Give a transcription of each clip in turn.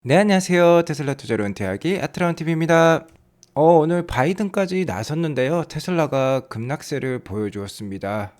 네, 안녕하세요. 테슬라 투자로 은퇴하기 아트라운TV입니다. 오늘 바이든까지 나섰는데요. 테슬라가 급락세를 보여주었습니다.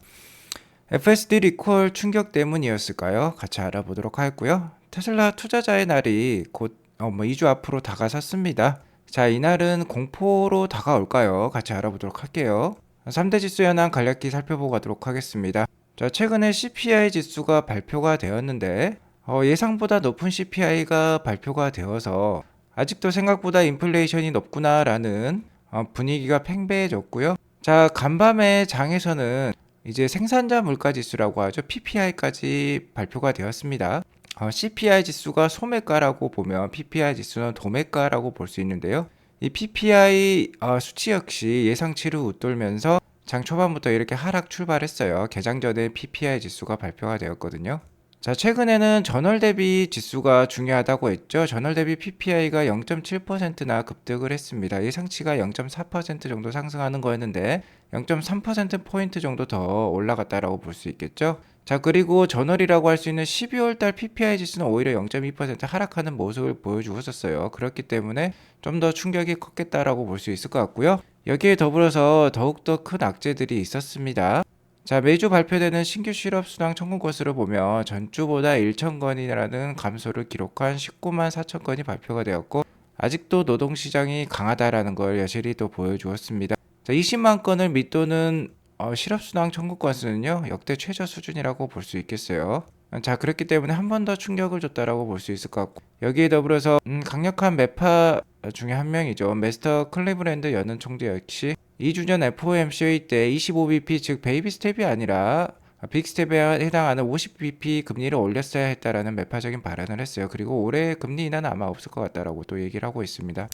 FSD 리콜 충격 때문이었을까요? 같이 알아보도록 하겠고요. 테슬라 투자자의 날이 곧 2주 앞으로 다가섰습니다. 자, 이날은 공포로 다가올까요? 같이 알아보도록 할게요. 3대 지수 현황 간략히 살펴보고 가도록 하겠습니다. 자, 최근에 CPI 지수가 발표가 되었는데 예상보다 높은 CPI가 발표가 되어서 아직도 생각보다 인플레이션이 높구나라는 분위기가 팽배해졌고요. 자, 간밤에 장에서는 이제 생산자 물가 지수라고 하죠. PPI까지 발표가 되었습니다. CPI 지수가 소매가라고 보면 PPI 지수는 도매가라고 볼 수 있는데요. 이 PPI 수치 역시 예상치를 웃돌면서 장 초반부터 이렇게 하락 출발했어요. 개장 전에 PPI 지수가 발표가 되었거든요. 자, 최근에는 전월 대비 지수가 중요하다고 했죠. 전월 대비 PPI가 0.7%나 급등을 했습니다. 예상치가 0.4% 정도 상승하는 거였는데 0.3%포인트 정도 더 올라갔다라고 볼 수 있겠죠. 자, 그리고 전월이라고 할 수 있는 12월 달 PPI 지수는 오히려 0.2% 하락하는 모습을 보여주고 있었어요. 그렇기 때문에 좀 더 충격이 컸겠다라고 볼 수 있을 것 같고요. 여기에 더불어서 더욱더 큰 악재들이 있었습니다. 자, 매주 발표되는 신규 실업 수당 청구 건수를 보면 전주보다 1,000건이라는 감소를 기록한 19만 4천 건이 발표가 되었고 아직도 노동시장이 강하다라는 걸 여실히 또 보여주었습니다. 자, 20만 건을 밑도는 실업 수당 청구 건수는요 역대 최저 수준이라고 볼 수 있겠어요. 자, 그렇기 때문에 한 번 더 충격을 줬다라고 볼 수 있을 것 같고 여기에 더불어서 강력한 매파 중에 한 명이죠. 메스터 클리브랜드 연은 총재 역시 2주년 FOMC 회의 때 25bp 즉 베이비 스텝이 아니라 빅 스텝에 해당하는 50bp 금리를 올렸어야 했다라는 매파적인 발언을 했어요. 그리고 올해 금리 인하는 아마 없을 것 같다라고 또 얘기를 하고 있습니다.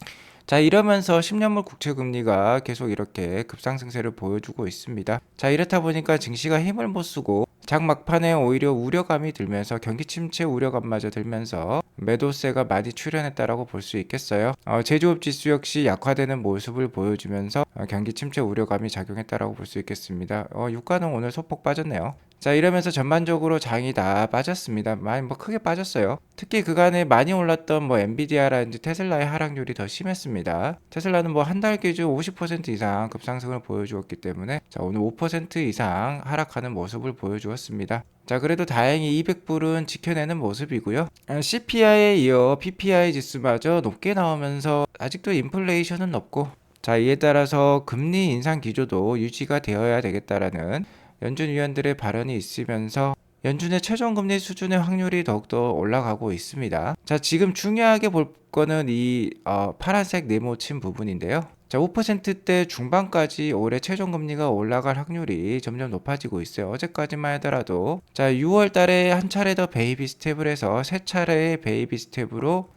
자, 이러면서 10년물 국채 금리가 계속 이렇게 급상승세를 보여주고 있습니다. 자, 이렇다 보니까 증시가 힘을 못 쓰고 장 막판에 오히려 우려감이 들면서 경기 침체 우려감마저 들면서 매도세가 많이 출현했다라고 볼 수 있겠어요. 제조업 지수 역시 약화되는 모습을 보여주면서 경기 침체 우려감이 작용했다라고 볼 수 있겠습니다. 유가는 오늘 소폭 빠졌네요. 자, 이러면서 전반적으로 장이 다 빠졌습니다. 많이 크게 빠졌어요. 특히 그간에 많이 올랐던 엔비디아라든지 테슬라의 하락률이 더 심했습니다. 테슬라는 한 달 기준 50% 이상 급상승을 보여주었기 때문에 자, 오늘 5% 이상 하락하는 모습을 보여주었습니다. 자, 그래도 다행히 200불은 지켜내는 모습이고요. CPI에 이어 PPI 지수마저 높게 나오면서 아직도 인플레이션은 높고 자, 이에 따라서 금리 인상 기조도 유지가 되어야 되겠다라는 연준 위원들의 발언이 있으면서 연준의 최종 금리 수준의 확률이 더욱더 올라가고 있습니다. 자, 지금 중요하게 볼 거는 이 파란색 네모친 부분인데요. 자, 5%대 중반까지 올해 최종 금리가 올라갈 확률이 점점 높아지고 있어요. 어제까지만 하더라도 자, 6월 달에 한 차례 더 베이비 스텝을 해서 세 차례의 베이비 스텝으로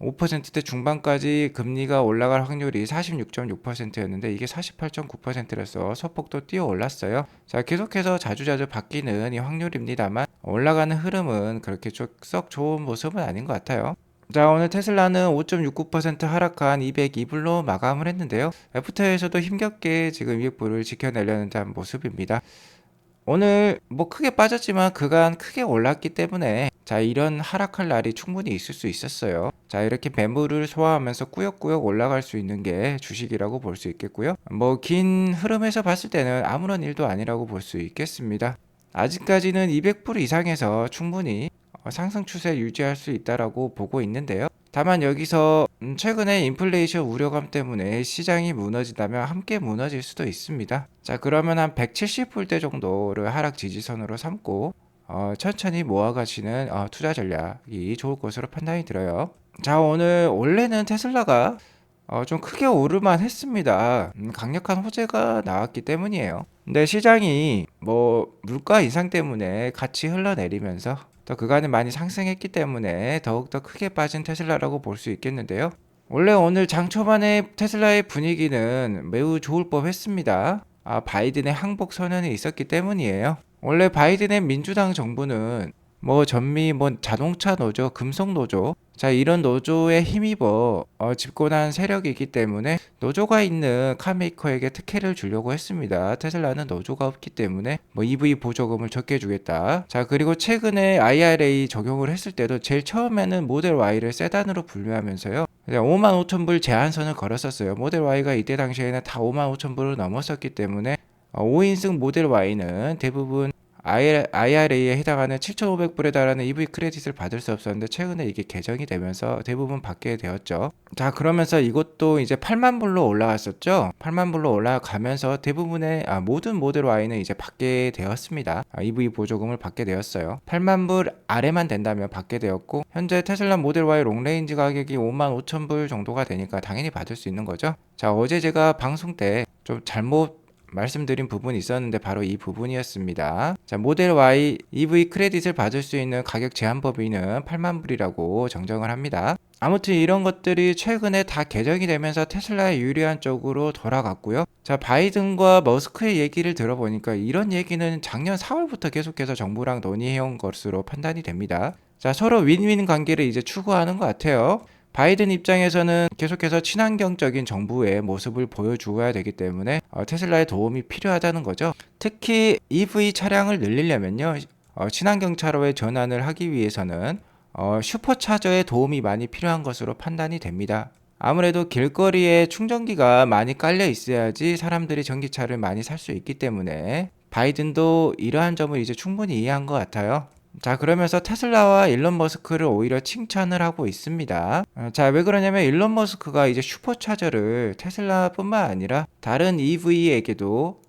5%대 중반까지 금리가 올라갈 확률이 46.6%였는데 이게 48.9%라서 소폭도 뛰어 올랐어요. 자, 계속해서 자주자주 바뀌는 이 확률입니다만 올라가는 흐름은 그렇게 썩 좋은 모습은 아닌 것 같아요. 자, 오늘 테슬라는 5.69% 하락한 202불로 마감을 했는데요. 애프터에서도 힘겹게 지금 200불을 지켜내려는 모습입니다. 오늘 크게 빠졌지만 그간 크게 올랐기 때문에 자, 이런 하락할 날이 충분히 있을 수 있었어요. 자, 이렇게 매물을 소화하면서 꾸역꾸역 올라갈 수 있는 게 주식이라고 볼 수 있겠고요. 긴 흐름에서 봤을 때는 아무런 일도 아니라고 볼 수 있겠습니다. 아직까지는 200불 이상에서 충분히 상승 추세 유지할 수 있다라고 보고 있는데요. 다만 여기서 최근에 인플레이션 우려감 때문에 시장이 무너진다면 함께 무너질 수도 있습니다. 자, 그러면 한 170불대 정도를 하락 지지선으로 삼고 천천히 모아가시는 투자 전략이 좋을 것으로 판단이 들어요. 자, 오늘 원래는 테슬라가 좀 크게 오르만 했습니다. 강력한 호재가 나왔기 때문이에요. 근데 시장이 물가 인상 때문에 같이 흘러내리면서 또 그간에 많이 상승했기 때문에 더욱더 크게 빠진 테슬라라고 볼 수 있겠는데요. 원래 오늘 장 초반에 테슬라의 분위기는 매우 좋을 법했습니다. 바이든의 항복 선언이 있었기 때문이에요. 원래 바이든의 민주당 정부는 전미 자동차 노조, 금속 노조 자, 이런 노조에 힘입어 집권한 세력이기 때문에 노조가 있는 카메이커에게 특혜를 주려고 했습니다. 테슬라는 노조가 없기 때문에 뭐 EV 보조금을 적게 주겠다. 자, 그리고 최근에 IRA 적용을 했을 때도 제일 처음에는 모델 Y를 세단으로 분류하면서요, 55,000불 제한선을 걸었었어요. 모델 Y가 이때 당시에는 다 55,000불을 넘었었기 때문에 5인승 모델 Y는 대부분 IRA에 해당하는 7,500불에 달하는 EV 크레딧을 받을 수 없었는데 최근에 이게 개정이 되면서 대부분 받게 되었죠. 자, 그러면서 이것도 이제 8만 불로 올라갔었죠. 8만 불로 올라가면서 대부분의 모든 모델 Y는 이제 받게 되었습니다. EV 보조금을 받게 되었어요. 8만 불 아래만 된다면 받게 되었고, 현재 테슬라 모델 Y 롱레인지 가격이 55,000불 정도가 되니까 당연히 받을 수 있는 거죠. 자, 어제 제가 방송 때 좀 잘못 말씀드린 부분이 있었는데 바로 이 부분이었습니다. 자, 모델 Y EV 크레딧을 받을 수 있는 가격 제한 범위는 8만 불이라고 정정을 합니다. 아무튼 이런 것들이 최근에 다 개정이 되면서 테슬라에 유리한 쪽으로 돌아갔고요. 자, 바이든과 머스크의 얘기를 들어보니까 이런 얘기는 작년 4월부터 계속해서 정부랑 논의해온 것으로 판단이 됩니다. 자, 서로 윈윈 관계를 이제 추구하는 것 같아요. 바이든 입장에서는 계속해서 친환경적인 정부의 모습을 보여주어야 되기 때문에 테슬라의 도움이 필요하다는 거죠. 특히 EV 차량을 늘리려면요, 친환경 차로의 전환을 하기 위해서는 슈퍼차저의 도움이 많이 필요한 것으로 판단이 됩니다. 아무래도 길거리에 충전기가 많이 깔려 있어야지 사람들이 전기차를 많이 살 수 있기 때문에 바이든도 이러한 점을 이제 충분히 이해한 것 같아요. 자, 그러면서 테슬라와 일론 머스크를 오히려 칭찬을 하고 있습니다. 자, 왜 그러냐면 일론 머스크가 이제 슈퍼차저를 테슬라뿐만 아니라 다른 EV에게도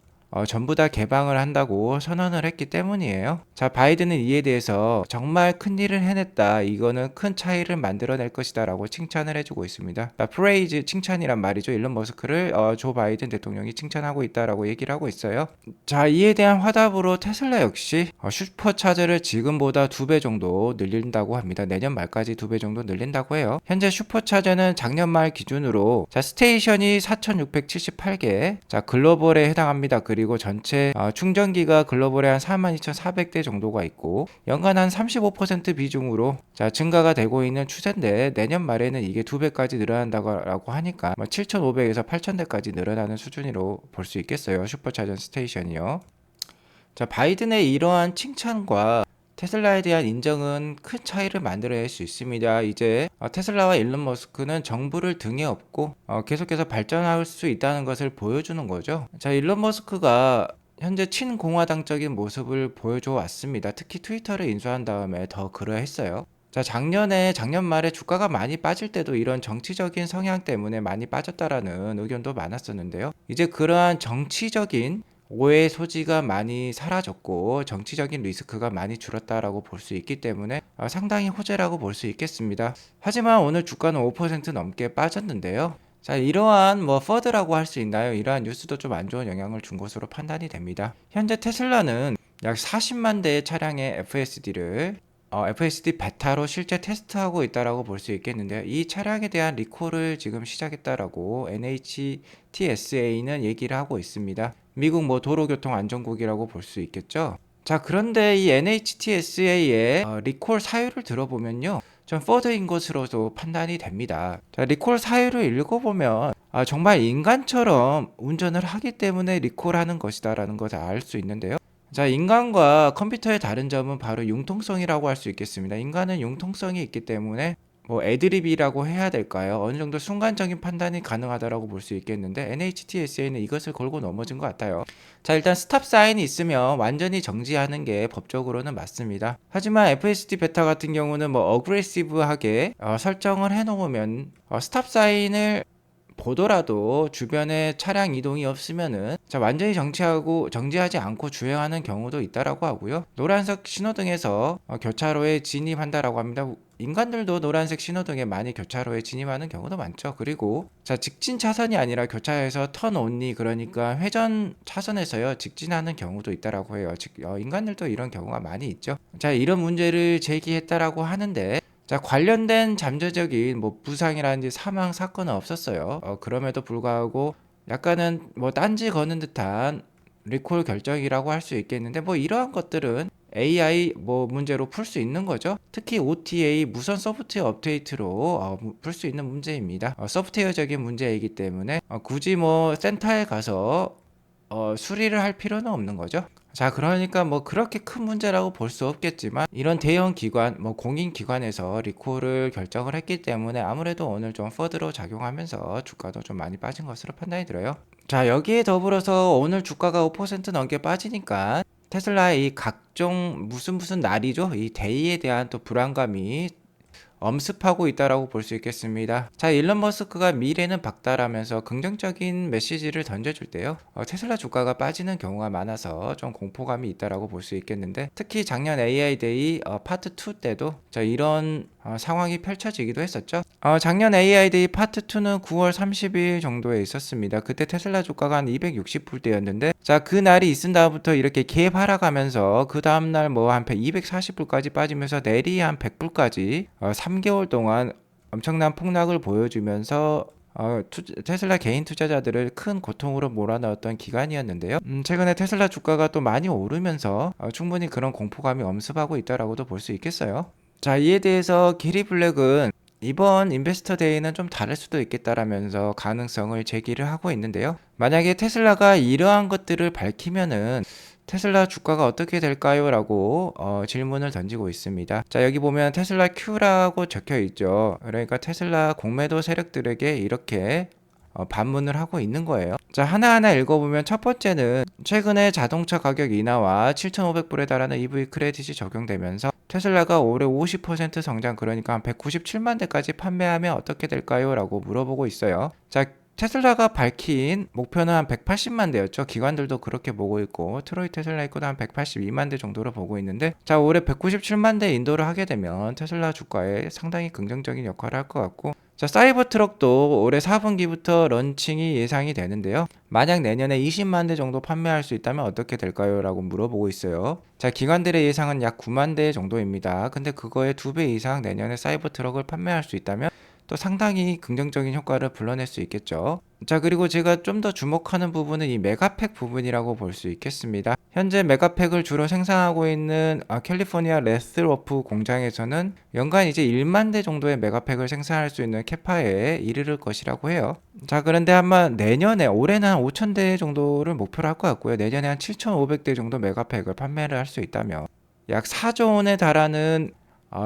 전부 다 개방을 한다고 선언을 했기 때문이에요. 자, 바이든은 이에 대해서 정말 큰 일을 해냈다, 이거는 큰 차이를 만들어낼 것이다 라고 칭찬을 해주고 있습니다. 프레이즈, 칭찬이란 말이죠. 일론 머스크를 조 바이든 대통령이 칭찬하고 있다라고 얘기를 하고 있어요. 자, 이에 대한 화답으로 테슬라 역시 슈퍼차저를 지금보다 2배 정도 늘린다고 합니다. 내년 말까지 2배 정도 늘린다고 해요. 현재 슈퍼차저는 작년 말 기준으로 자, 스테이션이 4,678개, 자, 글로벌에 해당합니다. 그리고 전체 충전기가 글로벌에 한 42,400대 정도가 있고 연간 한 35% 비중으로 자, 증가가 되고 있는 추세인데, 내년 말에는 이게 2배까지 늘어난다고 하니까 7,500에서 8,000대까지 늘어나는 수준으로 볼 수 있겠어요. 슈퍼차전 스테이션이요. 자, 바이든의 이러한 칭찬과 테슬라에 대한 인정은 큰 차이를 만들어낼 수 있습니다. 이제 테슬라와 일론 머스크는 정부를 등에 업고 계속해서 발전할 수 있다는 것을 보여주는 거죠. 자, 일론 머스크가 현재 친공화당적인 모습을 보여줘 왔습니다. 특히 트위터를 인수한 다음에 더 그러했어요. 자, 작년 말에 주가가 많이 빠질 때도 이런 정치적인 성향 때문에 많이 빠졌다라는 의견도 많았었는데요. 이제 그러한 정치적인 오해 소지가 많이 사라졌고 정치적인 리스크가 많이 줄었다라고 볼 수 있기 때문에 상당히 호재라고 볼 수 있겠습니다. 하지만 오늘 주가는 5% 넘게 빠졌는데요. 자, 이러한 퍼드라고 할 수 있나요? 이러한 뉴스도 좀 안 좋은 영향을 준 것으로 판단이 됩니다. 현재 테슬라는 약 40만 대의 차량의 FSD 베타로 실제 테스트하고 있다라고 볼 수 있겠는데요. 이 차량에 대한 리콜을 지금 시작했다라고 NHTSA는 얘기를 하고 있습니다. 미국 도로교통안전국이라고 볼 수 있겠죠. 자, 그런데 이 NHTSA의 리콜 사유를 들어보면요, 좀 퍼드인 것으로도 판단이 됩니다. 자, 리콜 사유를 읽어보면 정말 인간처럼 운전을 하기 때문에 리콜하는 것이다라는 것을 알 수 있는데요. 자, 인간과 컴퓨터의 다른 점은 바로 융통성이라고 할 수 있겠습니다. 인간은 융통성이 있기 때문에 애드립이라고 해야 될까요? 어느 정도 순간적인 판단이 가능하다라고 볼 수 있겠는데 NHTSA는 이것을 걸고 넘어진 것 같아요. 자, 일단 스탑 사인이 있으면 완전히 정지하는 게 법적으로는 맞습니다. 하지만 FSD 베타 같은 경우는 어그레시브하게 설정을 해놓으면 스탑 사인을 보더라도 주변에 차량 이동이 없으면은 완전히 정지하지 않고 주행하는 경우도 있다라고 하고요. 노란색 신호등에서 교차로에 진입한다라고 합니다. 인간들도 노란색 신호등에 많이 교차로에 진입하는 경우도 많죠. 그리고 직진 차선이 아니라 교차에서 턴 온리, 그러니까 회전 차선에서요 직진하는 경우도 있다라고 해요. 인간들도 이런 경우가 많이 있죠. 자, 이런 문제를 제기했다라고 하는데, 자, 관련된 잠재적인 부상이라든지 사망 사건은 없었어요. 그럼에도 불구하고 약간은 딴지 거는 듯한 리콜 결정이라고 할 수 있겠는데, 이러한 것들은 AI 뭐 문제로 풀 수 있는 거죠. 특히 OTA 무선 소프트웨어 업데이트로 풀 수 있는 문제입니다. 소프트웨어적인 문제이기 때문에 굳이 뭐 센터에 가서 수리를 할 필요는 없는 거죠. 자, 그러니까 뭐 그렇게 큰 문제라고 볼 수 없겠지만 이런 대형 기관, 뭐 공인 기관에서 리콜을 결정을 했기 때문에 아무래도 오늘 좀 퍼드로 작용하면서 주가도 좀 많이 빠진 것으로 판단이 들어요. 자, 여기에 더불어서 오늘 주가가 5% 넘게 빠지니까 테슬라의 이 각종 무슨 날이죠? 이 데이에 대한 또 불안감이 엄습하고 있다라고 볼 수 있겠습니다. 자, 일론 머스크가 미래는 박다라면서 긍정적인 메시지를 던져줄 때요. 테슬라 주가가 빠지는 경우가 많아서 좀 공포감이 있다라고 볼 수 있겠는데, 특히 작년 AI 데이 파트 2 때도 이런 상황이 펼쳐지기도 했었죠. 작년 AI 데이 파트 2는 9월 30일 정도에 있었습니다. 그때 테슬라 주가가 한 260불대였는데, 자, 그 날이 있은 다음부터 이렇게 갭 하락하면서 그 다음날 뭐 한 240불까지 빠지면서 내리 한 100불까지 3개월 동안 엄청난 폭락을 보여주면서 테슬라 개인 투자자들을 큰 고통으로 몰아넣었던 기간이었는데요. 최근에 테슬라 주가가 또 많이 오르면서 충분히 그런 공포감이 엄습하고 있다라고도 볼 수 있겠어요. 자, 이에 대해서 게리 블랙은 이번 인베스터 데이는 좀 다를 수도 있겠다라면서 가능성을 제기를 하고 있는데요. 만약에 테슬라가 이러한 것들을 밝히면은 테슬라 주가가 어떻게 될까요? 라고 질문을 던지고 있습니다. 자, 여기 보면 테슬라 Q라고 적혀 있죠. 그러니까 테슬라 공매도 세력들에게 이렇게 반문을 하고 있는 거예요. 자, 하나하나 읽어보면 첫 번째는 최근에 자동차 가격 인하와 7,500불에 달하는 EV 크레딧이 적용되면서 테슬라가 올해 50% 성장, 그러니까 한 197만 대까지 판매하면 어떻게 될까요? 라고 물어보고 있어요. 자, 테슬라가 밝힌 목표는 한 180만 대였죠. 기관들도 그렇게 보고 있고 트로이 테슬라 있고도 한 182만 대 정도로 보고 있는데, 자, 올해 197만 대 인도를 하게 되면 테슬라 주가에 상당히 긍정적인 역할을 할 것 같고, 자, 사이버 트럭도 올해 4분기부터 런칭이 예상이 되는데요. 만약 내년에 20만 대 정도 판매할 수 있다면 어떻게 될까요? 라고 물어보고 있어요. 자, 기관들의 예상은 약 9만 대 정도입니다. 근데 그거의 2배 이상 내년에 사이버 트럭을 판매할 수 있다면 또 상당히 긍정적인 효과를 불러낼 수 있겠죠. 자, 그리고 제가 좀 더 주목하는 부분은 이 메가팩 부분이라고 볼 수 있겠습니다. 현재 메가팩을 주로 생산하고 있는 캘리포니아 레스로프 공장에서는 연간 이제 1만 대 정도의 메가팩을 생산할 수 있는 캐파에 이르를 것이라고 해요. 자, 그런데 아마 내년에, 올해는 한 5천 대 정도를 목표로 할 것 같고요. 내년에 한 7,500대 정도 메가팩을 판매를 할 수 있다면 약 4조 원에 달하는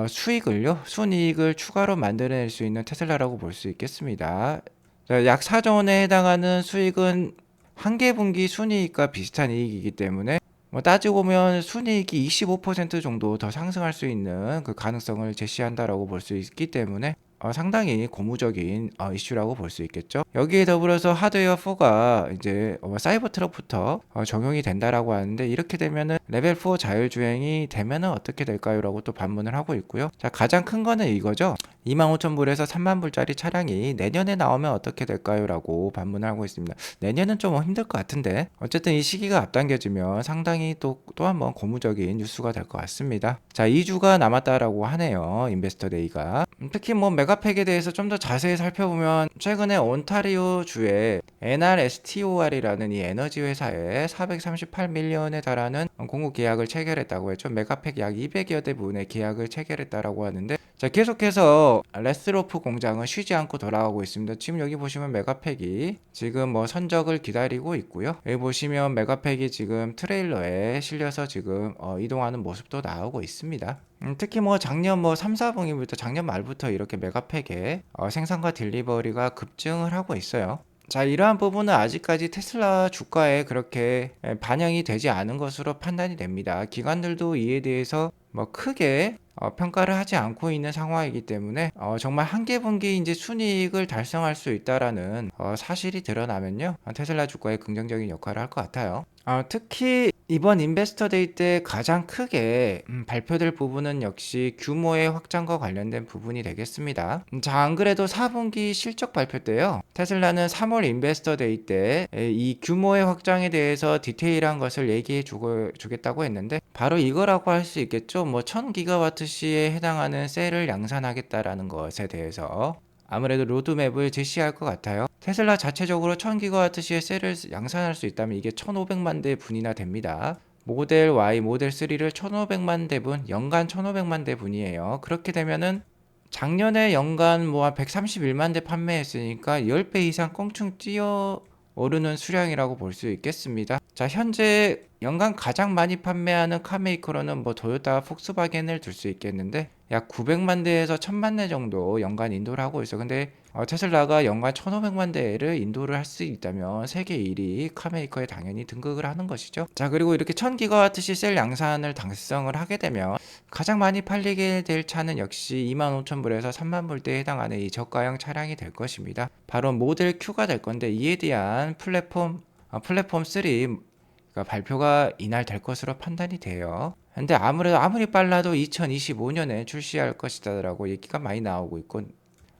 수익을요, 순이익을 추가로 만들어낼 수 있는 테슬라라고 볼 수 있겠습니다. 자, 약 4조 원에 해당하는 수익은 한 개 분기 순이익과 비슷한 이익이기 때문에 뭐 따지고 보면 순이익이 25% 정도 더 상승할 수 있는 그 가능성을 제시한다라고 볼 수 있기 때문에 상당히 고무적인 이슈라고 볼 수 있겠죠. 여기에 더불어서 하드웨어 4가 이제 사이버 트럭부터 적용이 된다라고 하는데, 이렇게 되면은 레벨 4 자율주행이 되면은 어떻게 될까요? 라고 또 반문을 하고 있고요. 자, 가장 큰 거는 이거죠. 25,000불에서 30,000불짜리 차량이 내년에 나오면 어떻게 될까요? 라고 반문을 하고 있습니다. 내년은 좀 힘들 것 같은데, 어쨌든 이 시기가 앞당겨지면 상당히 또 한 번 고무적인 뉴스가 될 것 같습니다. 자, 2주가 남았다라고 하네요. 인베스터 데이가. 특히 뭐 메가팩에 대해서 좀 더 자세히 살펴보면 최근에 온타리오 주에 NRSTOR이라는 이 에너지 회사에 438밀리언에 달하는 공급 계약을 체결했다고 했죠. 메가팩 약 200여 대 분의 계약을 체결했다라고 하는데, 자, 계속해서 레스로프 공장은 쉬지 않고 돌아가고 있습니다. 지금 여기 보시면 메가팩이 지금 뭐 선적을 기다리고 있고요. 여기 보시면 메가팩이 지금 트레일러에 실려서 지금 이동하는 모습도 나오고 있습니다. 특히 뭐 작년 뭐 3, 4분기부터 작년 말부터 이렇게 메가팩의 생산과 딜리버리가 급증을 하고 있어요. 자, 이러한 부분은 아직까지 테슬라 주가에 그렇게 반영이 되지 않은 것으로 판단이 됩니다. 기관들도 이에 대해서 뭐 크게 평가를 하지 않고 있는 상황이기 때문에 정말 한 개 분기 이제 순이익을 달성할 수 있다라는 사실이 드러나면요, 테슬라 주가에 긍정적인 역할을 할 것 같아요. 특히 이번 인베스터 데이 때 가장 크게 발표될 부분은 역시 규모의 확장과 관련된 부분이 되겠습니다. 자, 안 그래도 4분기 실적 발표 때요, 테슬라는 3월 인베스터 데이 때 이 규모의 확장에 대해서 디테일한 것을 얘기해 주겠다고 했는데, 바로 이거라고 할 수 있겠죠. 뭐 1000기가와트시에 해당하는 셀을 양산하겠다라는 것에 대해서 아무래도 로드맵을 제시할 것 같아요. 테슬라 자체적으로 1000기가와트시의 셀을 양산할 수 있다면 이게 1500만 대 분이나 됩니다. 모델 Y, 모델 3를 1,500만 대분, 연간 1,500만 대분이에요. 그렇게 되면은 작년에 연간 뭐 한 131만 대 판매했으니까 10배 이상 껑충 뛰어 오르는 수량이라고 볼 수 있겠습니다. 자, 현재 연간 가장 많이 판매하는 카메이커로는 뭐 토요타, 폭스바겐을 들 수 있겠는데 약 900만 대에서 1000만 대 정도 연간 인도를 하고 있어. 근데 테슬라가 연간 1500만 대를 인도를 할 수 있다면 세계 1위 카메이커에 당연히 등극을 하는 것이죠. 자, 그리고 이렇게 1000기가와트시 셀 양산을 달성을 하게 되면 가장 많이 팔리게 될 차는 역시 25,000불에서 30,000불대에 해당하는 이 저가형 차량이 될 것입니다. 바로 모델 Q가 될 건데 이에 대한 플랫폼 3가 발표가 이날 될 것으로 판단이 돼요. 근데 아무리 빨라도 2025년에 출시할 것이다라고 얘기가 많이 나오고 있고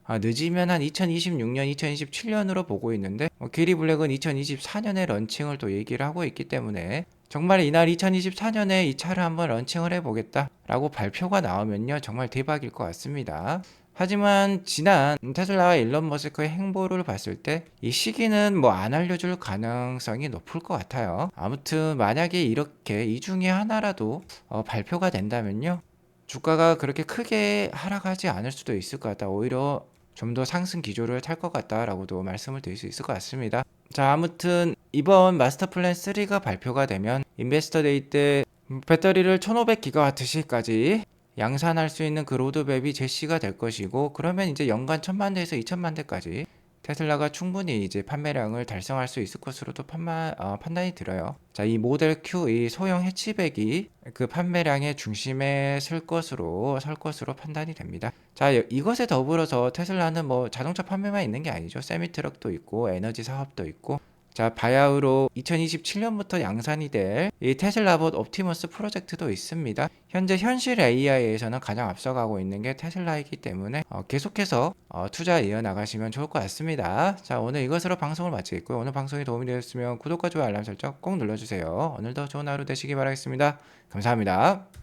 늦으면 한 2026년, 2027년으로 보고 있는데 게리 블랙은 2024년에 런칭을 또 얘기를 하고 있기 때문에 정말 이날 2024년에 이 차를 한번 런칭을 해보겠다 라고 발표가 나오면요 정말 대박일 것 같습니다. 하지만 지난 테슬라와 일론 머스크의 행보를 봤을 때 이 시기는 뭐 안 알려줄 가능성이 높을 것 같아요. 아무튼 만약에 이렇게 이 중에 하나라도 발표가 된다면요 주가가 그렇게 크게 하락하지 않을 수도 있을 것 같다. 오히려 좀 더 상승 기조를 탈 것 같다라고도 말씀을 드릴 수 있을 것 같습니다. 자, 아무튼 이번 마스터 플랜 3가 발표가 되면 인베스터 데이 때 배터리를 1500기가와트시까지 양산할 수 있는 그 로드맵이 제시가 될 것이고 그러면 이제 연간 1000만 대에서 2000만 대까지 테슬라가 충분히 이제 판매량을 달성할 수 있을 것으로도 판단이 들어요. 자, 이 모델 Q, 이 소형 해치백이 그 판매량의 중심에 설 것으로 판단이 됩니다. 자, 이것에 더불어서 테슬라는 뭐 자동차 판매만 있는 게 아니죠. 세미 트럭도 있고 에너지 사업도 있고 자, 바야흐로 2027년부터 양산이 될 이 테슬라봇 옵티머스 프로젝트도 있습니다. 현재 현실 AI에서는 가장 앞서가고 있는 게 테슬라이기 때문에 계속해서 투자 이어나가시면 좋을 것 같습니다. 자, 오늘 이것으로 방송을 마치겠고요. 오늘 방송이 도움이 되었으면 구독과 좋아요 알람 설정 꼭 눌러주세요. 오늘도 좋은 하루 되시기 바라겠습니다. 감사합니다.